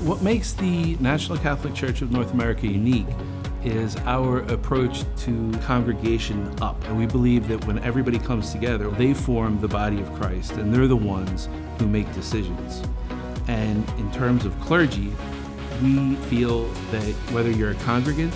What makes the National Catholic Church of North America unique is our approach to congregation up. And we believe that when everybody comes together, they form the body of Christ, and they're the ones who make decisions. And in terms of clergy, we feel that whether you're a congregant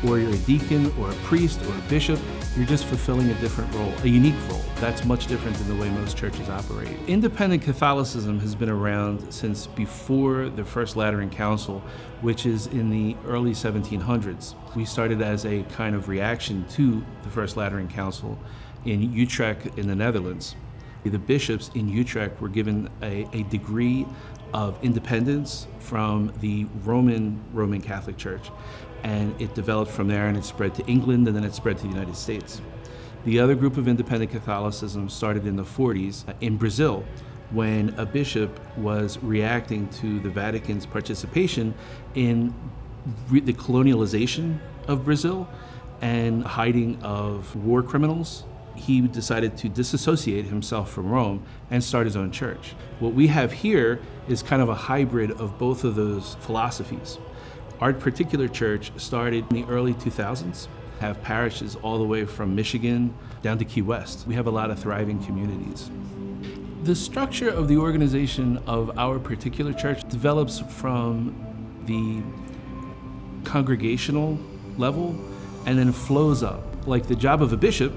or you're a deacon or a priest or a bishop, you're just fulfilling a different role, a unique role. That's much different than the way most churches operate. Independent Catholicism has been around since before the First Lateran Council, which is in the early 1700s. We started as a kind of reaction to the First Lateran Council in Utrecht in the Netherlands. The bishops in Utrecht were given a degree of independence from the Roman Catholic Church. And it developed from there, and it spread to England, and then it spread to the United States. The other group of independent Catholicism started in the 40s in Brazil, when a bishop was reacting to the Vatican's participation in the colonialization of Brazil and hiding of war criminals. He decided to disassociate himself from Rome and start his own church. What we have here is kind of a hybrid of both of those philosophies. Our particular church started in the early 2000s, have parishes all the way from Michigan down to Key West. We have a lot of thriving communities. The structure of the organization of our particular church develops from the congregational level and then flows up. Like the job of a bishop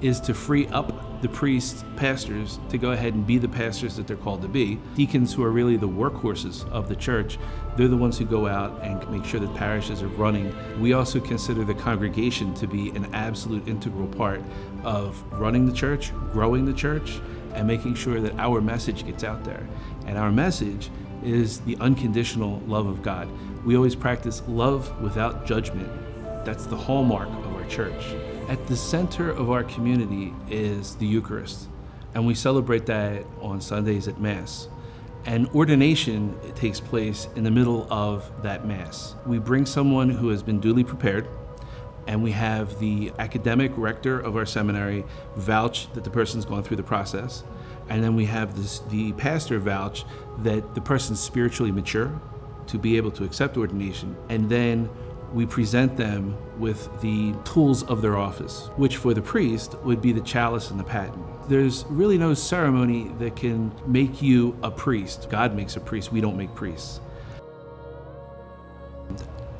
is to free up the priests, pastors, to go ahead and be the pastors that they're called to be. Deacons, who are really the workhorses of the church, they're the ones who go out and make sure that parishes are running. We also consider the congregation to be an absolute integral part of running the church, growing the church, and making sure that our message gets out there. And our message is the unconditional love of God. We always practice love without judgment. That's the hallmark of our church. At the center of our community is the Eucharist, and we celebrate that on Sundays at Mass. And ordination takes place in the middle of that Mass. We bring someone who has been duly prepared, and we have the academic rector of our seminary vouch that the person's gone through the process. And then we have the pastor vouch that the person's spiritually mature to be able to accept ordination. And then we present them with the tools of their office, which for the priest would be the chalice and the paten. There's really no ceremony that can make you a priest. God makes a priest, we don't make priests.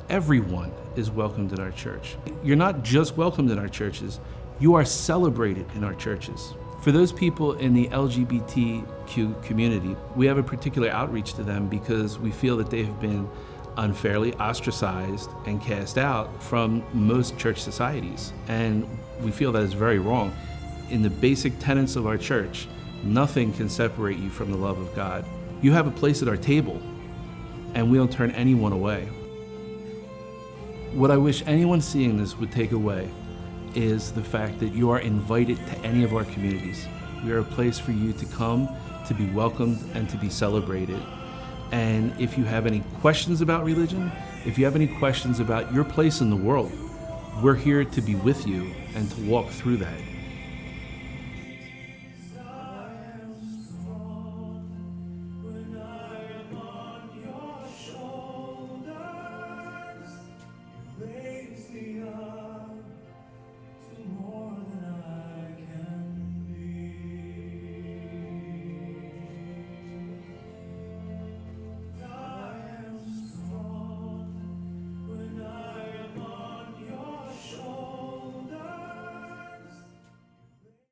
Everyone is welcomed in our church. You're not just welcomed in our churches, you are celebrated in our churches. For those people in the LGBTQ community, we have a particular outreach to them because we feel that they have been unfairly ostracized and cast out from most church societies. And we feel that is very wrong. In the basic tenets of our church, nothing can separate you from the love of God. You have a place at our table, and we don't turn anyone away. What I wish anyone seeing this would take away is the fact that you are invited to any of our communities. We are a place for you to come, to be welcomed, and to be celebrated. And if you have any questions about religion, if you have any questions about your place in the world, we're here to be with you and to walk through that.